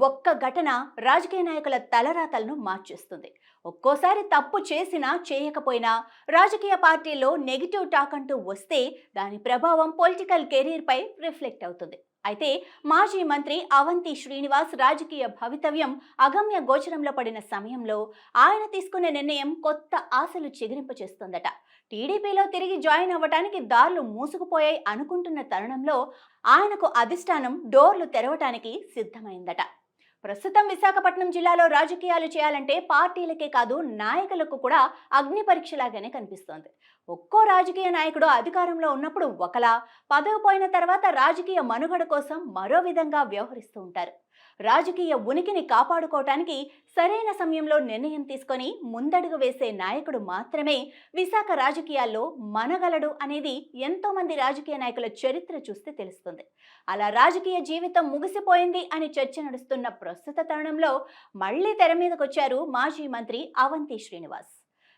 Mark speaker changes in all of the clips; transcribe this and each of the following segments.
Speaker 1: ఒక్క ఘటన రాజకీయ నాయకుల తలరాతలను మార్చేస్తుంది. ఒక్కోసారి తప్పు చేసినా చేయకపోయినా రాజకీయ పార్టీల్లో నెగిటివ్ టాక్ అంటూ వస్తే దాని ప్రభావం పొలిటికల్ కెరీర్ పై రిఫ్లెక్ట్ అవుతుంది. అయితే మాజీ మంత్రి అవంతి శ్రీనివాస్ రాజకీయ భవితవ్యం అగమ్య గోచరంలో పడిన సమయంలో ఆయన తీసుకునే నిర్ణయం కొత్త ఆశలు చిగురింపచేస్తుందట. టీడీపీలో తిరిగి జాయిన్ అవ్వటానికి దారులు మూసుకుపోయాయి అనుకుంటున్న తరుణంలో ఆయనకు అధిష్టానం డోర్లు తెరవటానికి సిద్ధమైందట. ప్రస్తుతం విశాఖపట్నం జిల్లాలో రాజకీయాలు చేయాలంటే పార్టీలకే కాదు నాయకులకు కూడా అగ్ని పరీక్షలాగానే కనిపిస్తోంది. ఒక్కో రాజకీయ నాయకుడు అధికారంలో ఉన్నప్పుడు ఒకలా, పదవి పోయిన తర్వాత రాజకీయ మనుగడ కోసం మరో విధంగా వ్యవహరిస్తూ ఉంటారు. రాజకీయ ఉనికిని కాపాడుకోవటానికి సరైన సమయంలో నిర్ణయం తీసుకొని ముందడుగు వేసే నాయకుడు మాత్రమే విశాఖ రాజకీయాల్లో మనగలడు అనేది ఎంతో మంది రాజకీయ నాయకుల చరిత్ర చూస్తే తెలుస్తుంది. అలా రాజకీయ జీవితం ముగిసిపోయింది అని చర్చ నడుస్తున్న ప్రస్తుత తరుణంలో మళ్లీ తెర మీదకొచ్చారు మాజీ మంత్రి అవంతి శ్రీనివాస్.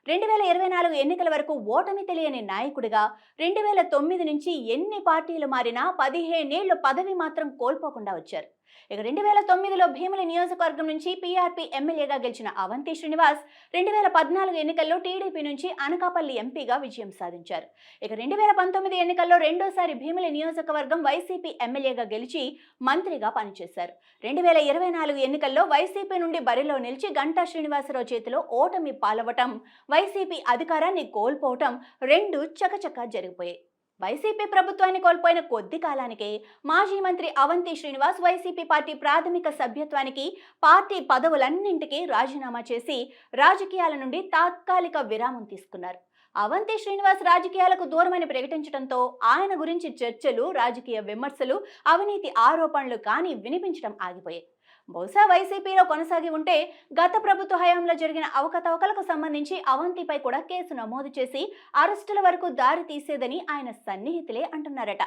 Speaker 1: 2024 ఎన్నికల వరకు ఓటమి తెలియని నాయకుడిగా 2009 నుంచి ఎన్ని పార్టీలు మారినా 15 ఏళ్లు పదవి మాత్రం కోల్పోకుండా వచ్చారు. ఇక 2009లో భీమిలి నియోజకవర్గం నుంచి పీఆర్పీ ఎమ్మెల్యేగా గెలిచిన అవంతి శ్రీనివాస్ 2014 ఎన్నికల్లో టీడీపీ నుంచి అనకాపల్లి ఎంపీగా విజయం సాధించారు. ఇక 2019 ఎన్నికల్లో రెండోసారి భీమిలి నియోజకవర్గం వైసీపీ ఎమ్మెల్యేగా గెలిచి మంత్రిగా పనిచేశారు. 2024 ఎన్నికల్లో వైసీపీ నుండి బరిలో నిలిచి గంటా శ్రీనివాసరావు చేతిలో ఓటమి పాలవటం, వైసీపీ అధికారాన్ని కోల్పోవటం రెండు చకచకా జరిగిపోయాయి. వైసీపీ ప్రభుత్వాన్ని కోల్పోయిన కొద్ది కాలానికే మాజీ మంత్రి అవంతి శ్రీనివాస్ వైసీపీ పార్టీ ప్రాథమిక సభ్యత్వానికి, పార్టీ పదవులన్నింటికీ రాజీనామా చేసి రాజకీయాల నుండి తాత్కాలిక విరామం తీసుకున్నారు. అవంతి శ్రీనివాస్ రాజకీయాలకు దూరమని ప్రకటించడంతో ఆయన గురించి చర్చలు, రాజకీయ విమర్శలు, అవినీతి ఆరోపణలు కానీ వినిపించడం ఆగిపోయాయి. బహుశా వైసీపీలో కొనసాగి ఉంటే గత ప్రభుత్వ హయాంలో జరిగిన అవకతవకలకు సంబంధించి అవంతిపై కూడా కేసు నమోదు చేసి అరెస్టుల వరకు దారి తీసేదని ఆయన సన్నిహితులే అంటున్నారట.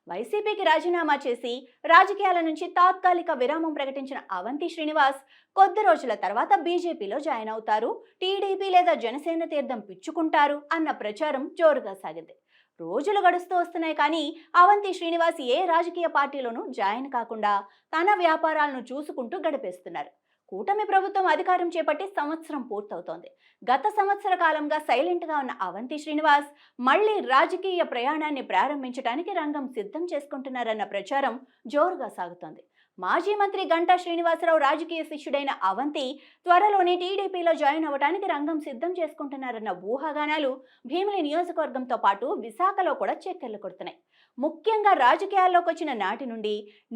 Speaker 1: వైసీపీకి రాజీనామా చేసి రాజకీయాల నుంచి తాత్కాలిక విరామం ప్రకటించిన అవంతి శ్రీనివాస్ కొద్ది రోజుల తర్వాత బీజేపీలో జాయిన్ అవుతారు, టీడీపీ లేదా జనసేన తీర్థం పిచ్చుకుంటారు అన్న ప్రచారం జోరుగా సాగింది. రోజులు గడుస్తూ వస్తున్నాయి కానీ అవంతి శ్రీనివాస్ ఏ రాజకీయ పార్టీలోనూ జాయిన్ కాకుండా తన వ్యాపారాలను చూసుకుంటూ గడిపేస్తున్నారు. కూటమి ప్రభుత్వం అధికారం చేపట్టి సంవత్సరం పూర్తవుతోంది. గత సంవత్సర కాలంగా సైలెంట్గా ఉన్న అవంతి శ్రీనివాస్ మళ్లీ రాజకీయ ప్రయాణాన్ని ప్రారంభించడానికి రంగం సిద్ధం చేసుకుంటున్నారన్న ప్రచారం జోరుగా సాగుతోంది. మాజీ మంత్రి గంటా శ్రీనివాసరావు రాజకీయ శిష్యుడైన అవంతి త్వరలోనే టీడీపీలో జాయిన్ అవ్వడానికి రంగం సిద్ధం చేసుకుంటున్నారన్న ఊహాగానాలు భీమిలి నియోజకవర్గంతో పాటు విశాఖలో కూడా చక్కర్లు కొడుతున్నాయి. ముఖ్యంగా రాజకీయాల్లోకి వచ్చిన నాటి నుండి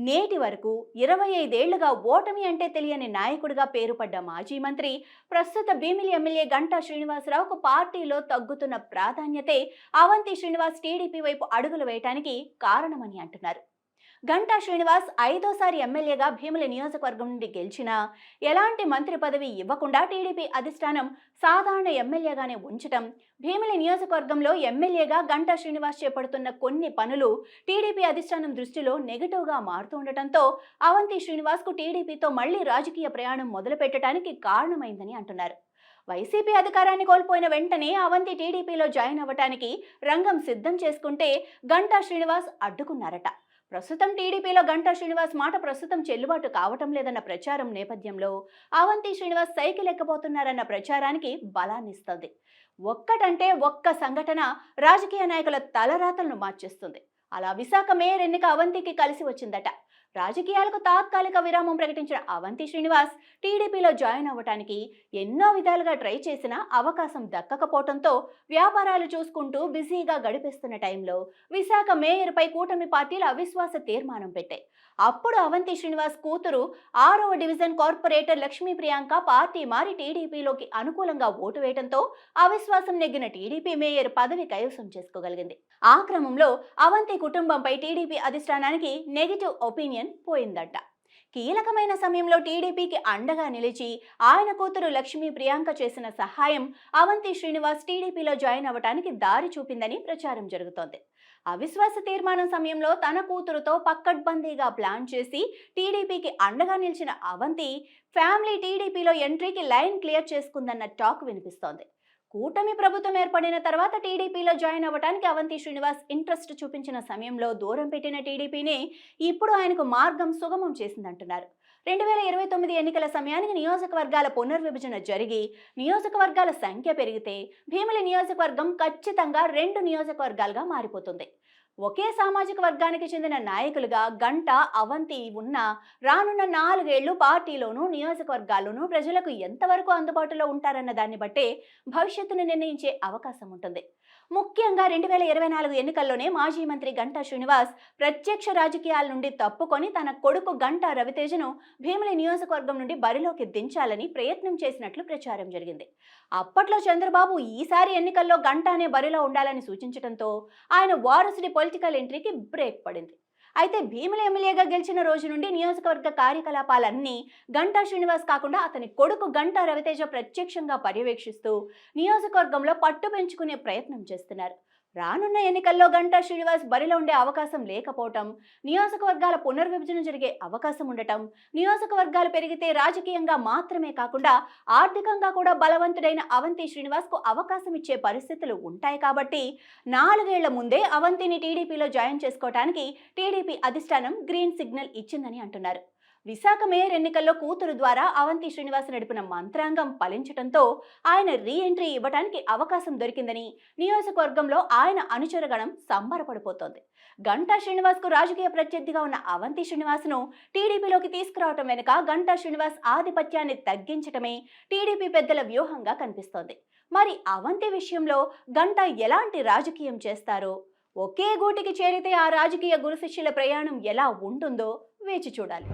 Speaker 1: నేటి వరకు 25 ఏళ్లుగా ఓటమి అంటే తెలియని నాయకుడిగా పేరుపడ్డ మాజీ మంత్రి ప్రస్తుత భీమిలి ఎమ్మెల్యే గంటా శ్రీనివాసరావుకు పార్టీలో తగ్గుతున్న ప్రాధాన్యతే అవంతి శ్రీనివాస్ టీడీపీ వైపు అడుగులు వేయటానికి కారణమని అంటున్నారు. గంటా శ్రీనివాస్ 5వ ఎమ్మెల్యేగా భీమిలి నియోజకవర్గం నుండి గెలిచినా ఎలాంటి మంత్రి పదవి ఇవ్వకుండా టీడీపీ అధిష్టానం సాధారణ ఎమ్మెల్యేగానే ఉంచటం, భీమిలి నియోజకవర్గంలో ఎమ్మెల్యేగా గంటా శ్రీనివాస్ చేపడుతున్న కొన్ని పనులు టీడీపీ అధిష్టానం దృష్టిలో నెగటివ్గా మారుతూ ఉండటంతో అవంతి శ్రీనివాస్కు టీడీపీతో మళ్లీ రాజకీయ ప్రయాణం మొదలుపెట్టడానికి కారణమైందని అంటున్నారు. వైసీపీ అధికారాన్ని కోల్పోయిన వెంటనే అవంతి టీడీపీలో జాయిన్ అవ్వటానికి రంగం సిద్ధం చేసుకుంటే గంటా శ్రీనివాస్ అడ్డుకున్నారట. ప్రస్తుతం టీడీపీలో గంటా శ్రీనివాస్ మాట ప్రస్తుతం చెల్లుబాటు కావటం లేదన్న ప్రచారం నేపథ్యంలో అవంతి శ్రీనివాస్ సైకిల్ ఎక్కబోతున్నారన్న ప్రచారానికి బలాన్నిస్తుంది. ఒక్కటంటే ఒక్క సంఘటన రాజకీయ నాయకుల తలరాతలను మార్చేస్తుంది. అలా విశాఖ మేయర్ ఎన్నిక అవంతికి కలిసి వచ్చిందట. రాజకీయాలకు తాత్కాలిక విరామం ప్రకటించిన అవంతి శ్రీనివాస్ టీడీపీలో జాయిన్ అవ్వటానికి ఎన్నో విధాలుగా ట్రై చేసినా అవకాశం దక్కకపోవడంతో వ్యాపారాలు చూసుకుంటూ బిజీగా గడిపేస్తున్న టైంలో విశాఖ మేయర్పై కూటమి పార్టీలు అవిశ్వాస తీర్మానం పెట్టాయి. అప్పుడు అవంతి శ్రీనివాస్ కూతురు 6వ division corporator Lakshmi Priyanka party మారి టీడీపీలోకి అనుకూలంగా ఓటు వేయడంతో అవిశ్వాసం నెగ్గిన టీడీపీ మేయర్ పదవి కైవసం చేసుకోగలిగింది. ఆ క్రమంలో అవంతి కుటుంబంపై టీడీపీ అధిష్టానానికి నెగిటివ్ ఒపీనియన్ పోయిందట. కీలకమైన సమయంలో టీడీపీకి అండగా నిలిచి ఆయన కూతురు లక్ష్మీ ప్రియాంక చేసిన సహాయం అవంతి శ్రీనివాస్ టీడీపీలో జాయిన్ అవ్వడానికి దారి చూపిందని ప్రచారం జరుగుతోంది. అవిశ్వాస తీర్మానం సమయంలో తన కూతురుతో పక్కడ్బందీగా ప్లాన్ చేసి టీడీపీకి అండగా నిలిచిన అవంతి ఫ్యామిలీ టీడీపీలో ఎంట్రీకి లైన్ క్లియర్ చేసుకుందన్న టాక్ వినిపిస్తోంది. కూటమి ప్రభుత్వం ఏర్పడిన తర్వాత టీడీపీలో జాయిన్ అవ్వడానికి అవంతి శ్రీనివాస్ ఇంట్రెస్ట్ చూపించిన సమయంలో దూరం పెట్టిన టీడీపీనే ఇప్పుడు ఆయనకు మార్గం సుగమం చేసిందంటున్నారు. 2029 ఎన్నికల సమయానికి నియోజకవర్గాల పునర్విభజన జరిగి నియోజకవర్గాల సంఖ్య పెరిగితే భీమిలి నియోజకవర్గం ఖచ్చితంగా 2 నియోజకవర్గాలుగా మారిపోతుంది. ఒకే సామాజిక వర్గానికి చెందిన నాయకులుగా గంట, అవంతి ఉన్న రానున్న 4 ఏళ్లు పార్టీలోనూ నియోజకవర్గాల్లోనూ ప్రజలకు ఎంతవరకు అందుబాటులో ఉంటారన్న దాన్ని బట్టే భవిష్యత్తును నిర్ణయించే అవకాశం ఉంటుంది. ముఖ్యంగా 2024 ఎన్నికల్లోనే మాజీ మంత్రి గంటా శ్రీనివాస్ ప్రత్యక్ష రాజకీయాల నుండి తప్పుకొని తన కొడుకు గంటా రవితేజను భీమిలి నియోజకవర్గం నుండి బరిలోకి దించాలని ప్రయత్నం చేసినట్లు ప్రచారం జరిగింది. అప్పట్లో చంద్రబాబు ఈసారి ఎన్నికల్లో గంటానే బరిలో ఉండాలని సూచించడంతో ఆయన వారసుడి పొలిటికల్ ఎంట్రీకి బ్రేక్ పడింది. అయితే భీమిలి ఎమ్మెల్యేగా గెలిచిన రోజు నుండి నియోజకవర్గ కార్యకలాపాలన్నీ గంటా శ్రీనివాస్ కాకుండా అతని కొడుకు గంటా రవితేజ ప్రత్యక్షంగా పర్యవేక్షిస్తూ నియోజకవర్గంలో పట్టు పెంచుకునే ప్రయత్నం చేస్తున్నారు. రానున్న ఎన్నికల్లో గంటా శ్రీనివాస్ బరిలో ఉండే అవకాశం లేకపోవటం, నియోజకవర్గాల పునర్విభజన జరిగే అవకాశం ఉండటం, నియోజకవర్గాలు పెరిగితే రాజకీయంగా మాత్రమే కాకుండా ఆర్థికంగా కూడా బలవంతుడైన అవంతి శ్రీనివాస్కు అవకాశం ఇచ్చే పరిస్థితులు ఉంటాయి కాబట్టి 4 ఏళ్ల ముందే అవంతిని టీడీపీలో జాయిన్ చేసుకోవడానికి టీడీపీ అధిష్టానం గ్రీన్ సిగ్నల్ ఇచ్చిందని అంటున్నారు. విశాఖ మేయర్ ఎన్నికల్లో కూతురు ద్వారా అవంతి శ్రీనివాస్ నడిపిన మంత్రాంగం ఫలించడంతో ఆయన రీ ఎంట్రీ ఇవ్వడానికి అవకాశం దొరికిందని నియోజకవర్గంలో ఆయన అనుచరగణం సంబరపడిపోతోంది. గంటా శ్రీనివాస్కు రాజకీయ ప్రత్యర్థిగా ఉన్న అవంతి శ్రీనివాస్ను టీడీపీలోకి తీసుకురావటం వెనుక గంటా శ్రీనివాస్ ఆధిపత్యాన్ని తగ్గించటమే టీడీపీ పెద్దల వ్యూహంగా కనిపిస్తోంది. మరి అవంతి విషయంలో గంటా ఎలాంటి రాజకీయం చేస్తారో, ఒకే గూటికి చేరితే ఆ రాజకీయ గురు శిష్యుల ప్రయాణం ఎలా ఉంటుందో వేచి చూడాలి.